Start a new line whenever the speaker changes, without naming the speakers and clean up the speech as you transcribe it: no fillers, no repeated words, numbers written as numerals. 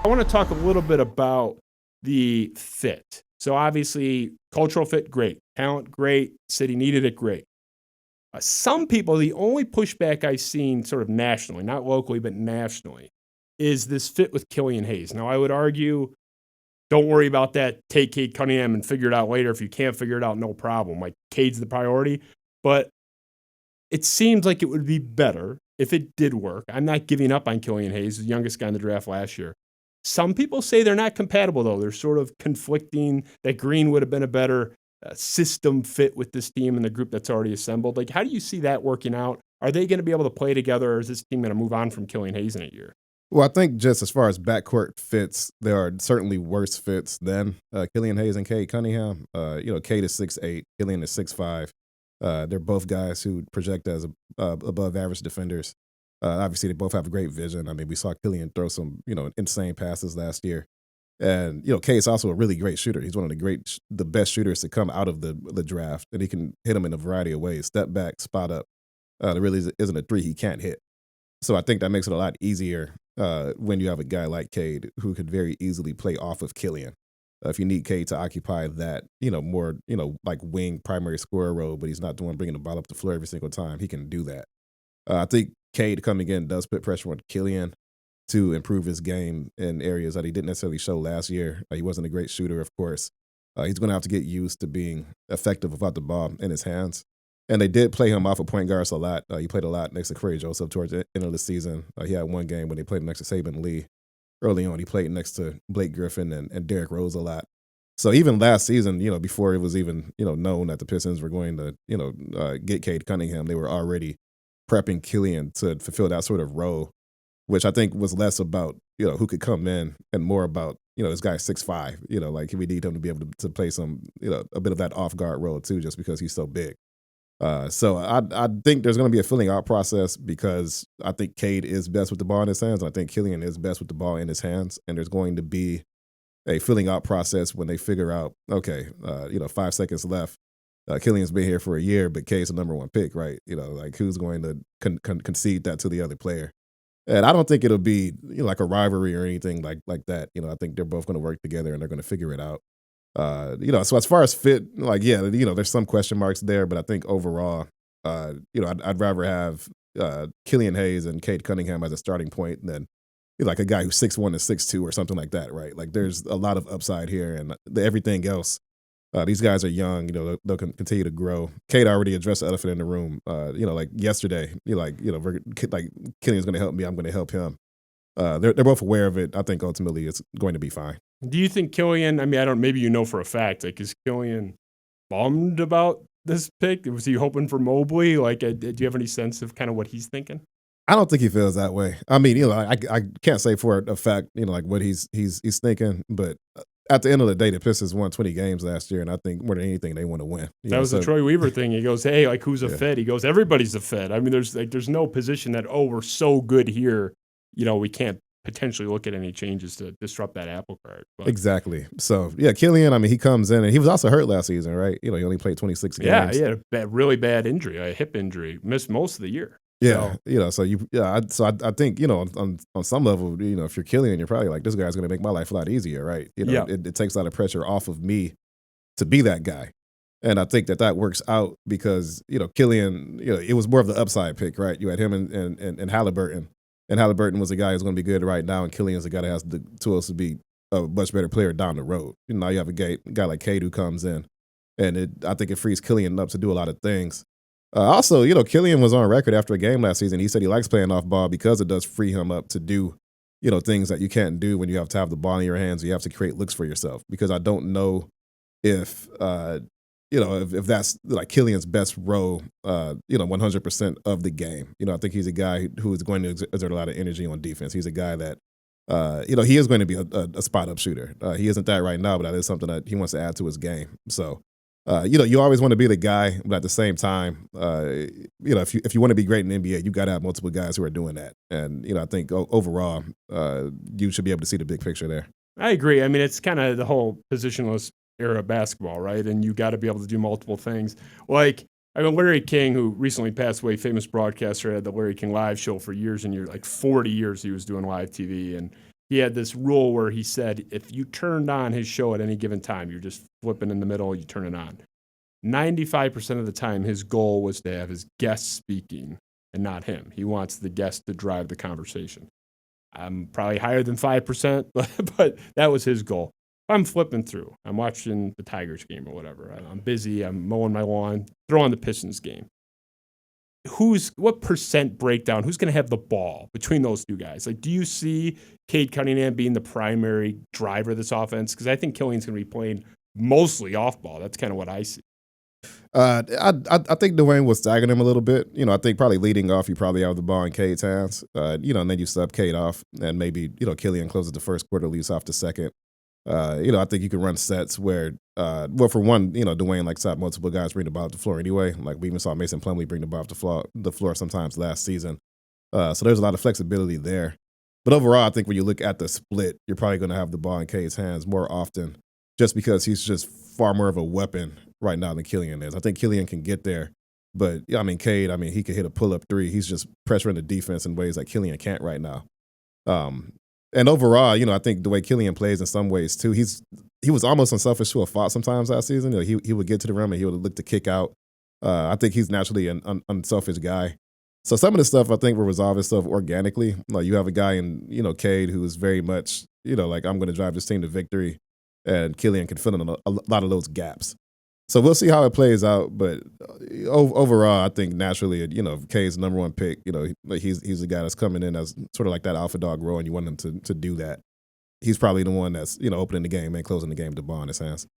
I want to talk a little bit about the fit. So obviously, cultural fit, great. Talent, great. City needed it, great. Some people, the only pushback I've seen sort of nationally, not locally, but nationally, is this fit with Killian Hayes. Now, I would argue, don't worry about that. Take Cade Cunningham and figure it out later. If you can't figure it out, no problem. Like, Cade's the priority. But it seems like it would be better if it did work. I'm not giving up on Killian Hayes, the youngest guy in the draft last year. Some people say they're not compatible, though. They're sort of conflicting, that Green would have been a better system fit with this team and the group that's already assembled. Like, how do you see that working out? Are they going to be able to play together, or is this team going to move on from Killian Hayes in a year?
Well, I think just as far as backcourt fits, there are certainly worse fits than Killian Hayes and Cade Cunningham. Cade is 6'8", Killian is 6'5". They're both guys who project as above average defenders. Obviously, they both have great vision. I mean, we saw Killian throw some, insane passes last year. And, Cade's also a really great shooter. He's one of the best shooters to come out of the draft. And he can hit them in a variety of ways. Step back, spot up. There really isn't a three he can't hit. So I think that makes it a lot easier when you have a guy like Cade who could very easily play off of Killian. If you need Cade to occupy that, more, like wing primary scorer role, but he's not the one bringing the ball up the floor every single time, he can do that. I think Cade coming in does put pressure on Killian to improve his game in areas that he didn't necessarily show last year. He wasn't a great shooter, of course. He's going to have to get used to being effective without the ball in his hands. And they did play him off of point guards a lot. He played a lot next to Corey Joseph towards the end of the season. He had one game when they played him next to Saban Lee. Early on, he played next to Blake Griffin and Derrick Rose a lot. So even last season, before it was even, known that the Pistons were going to, get Cade Cunningham, they were already prepping Killian to fulfill that sort of role, which I think was less about, who could come in and more about, this guy's 6'5", like we need him to be able to play some, a bit of that off-guard role too, just because he's so big. So I think there's going to be a filling out process because I think Cade is best with the ball in his hands. I think Killian is best with the ball in his hands. And there's going to be a filling out process when they figure out, okay, 5 seconds left. Killian's been here for a year, but Cade's the number one pick, right? Like who's going to concede that to the other player? And I don't think it'll be like a rivalry or anything like that. I think they're both going to work together and they're going to figure it out. So as far as fit, there's some question marks there, but I think overall, I'd rather have Killian Hayes and Cade Cunningham as a starting point than like a guy who's 6'1" and 6'2" or something like that, right? Like there's a lot of upside here, and everything else. These guys are young, they'll continue to grow. Cade already addressed the elephant in the room, like yesterday. Killian's going to help me, I'm going to help him. They're both aware of it. I think ultimately it's going to be fine.
Do you think Killian, I mean, maybe for a fact, like, is Killian bummed about this pick? Was he hoping for Mobley? Like, do you have any sense of kind of what he's thinking?
I don't think he feels that way. I mean, I can't say for a fact, like what he's thinking, but at the end of the day, the Pistons won 20 games last year, and I think more than anything, they want to win.
That was the Troy Weaver thing. He goes, hey, like, who's a fit? He goes, everybody's a fit. I mean, there's no position that, we're so good here, we can't potentially look at any changes to disrupt that apple cart. But.
Exactly. So, Killian, I mean, he comes in, and he was also hurt last season, right? He only played 26 games.
Yeah, he had a really bad injury, a hip injury, missed most of the year.
Yeah, so I think, on some level, if you're Killian, you're probably like, this guy's going to make my life a lot easier, right? It takes a lot of pressure off of me to be that guy. And I think that works out because, Killian, it was more of the upside pick, right? You had him and Halliburton. And Halliburton was a guy who's going to be good right now, and Killian's a guy that has the tools to be a much better player down the road. Now you have a guy like Cade who comes in, and I think it frees Killian up to do a lot of things. Also, Killian was on record after a game last season. He said he likes playing off ball because it does free him up to do, things that you can't do when you have to have the ball in your hands. You have to create looks for yourself. Because I don't know if that's like Killian's best role, 100% of the game. I think he's a guy who is going to exert a lot of energy on defense. He's a guy that, he is going to be a spot up shooter. He isn't that right now, but that is something that he wants to add to his game. So. You always want to be the guy, but at the same time, if you want to be great in the NBA, you got to have multiple guys who are doing that. And, I think overall, you should be able to see the big picture there.
I agree. I mean, it's kind of the whole positionless era of basketball, right? And you got to be able to do multiple things. Like, Larry King, who recently passed away, famous broadcaster, had the Larry King Live show for years and years, like 40 years he was doing live TV. And he had this rule where he said if you turned on his show at any given time, you're just flipping in the middle, you turn it on. 95% of the time, his goal was to have his guest speaking and not him. He wants the guest to drive the conversation. I'm probably higher than 5%, but that was his goal. I'm flipping through. I'm watching the Tigers game or whatever. I'm busy. I'm mowing my lawn. Throw on the Pistons game. What percent breakdown? Who's going to have the ball between those two guys? Like, do you see Cade Cunningham being the primary driver of this offense? Because I think Killian's going to be playing mostly off ball. That's kind of what I see.
I think Dwayne was staggering him a little bit. I think probably leading off, you probably have the ball in Cade's hands. And then you sub Cade off, and maybe Killian closes the first quarter, leads off the second. I think you can run sets where, for one, Dwayne likes to have multiple guys bring the ball up the floor anyway. Like we even saw Mason Plumlee bring the ball up the floor sometimes last season. So there's a lot of flexibility there. But overall, I think when you look at the split, you're probably going to have the ball in Cade's hands more often, just because he's just far more of a weapon right now than Killian is. I think Killian can get there, but Cade, he could hit a pull-up three. He's just pressuring the defense in ways that Killian can't right now. And overall, I think the way Killian plays in some ways too, he was almost unselfish to a fault sometimes last season. He would get to the rim and he would look to kick out. I think he's naturally an unselfish guy. So some of the stuff I think will resolve itself organically. Like you have a guy in Cade who is very much like I'm going to drive this team to victory, and Killian can fill in a lot of those gaps. So we'll see how it plays out, but overall, I think naturally, Cade's number one pick. He's the guy that's coming in as sort of like that alpha dog role, and you want him to do that. He's probably the one that's opening the game and closing the game with the ball in his hands.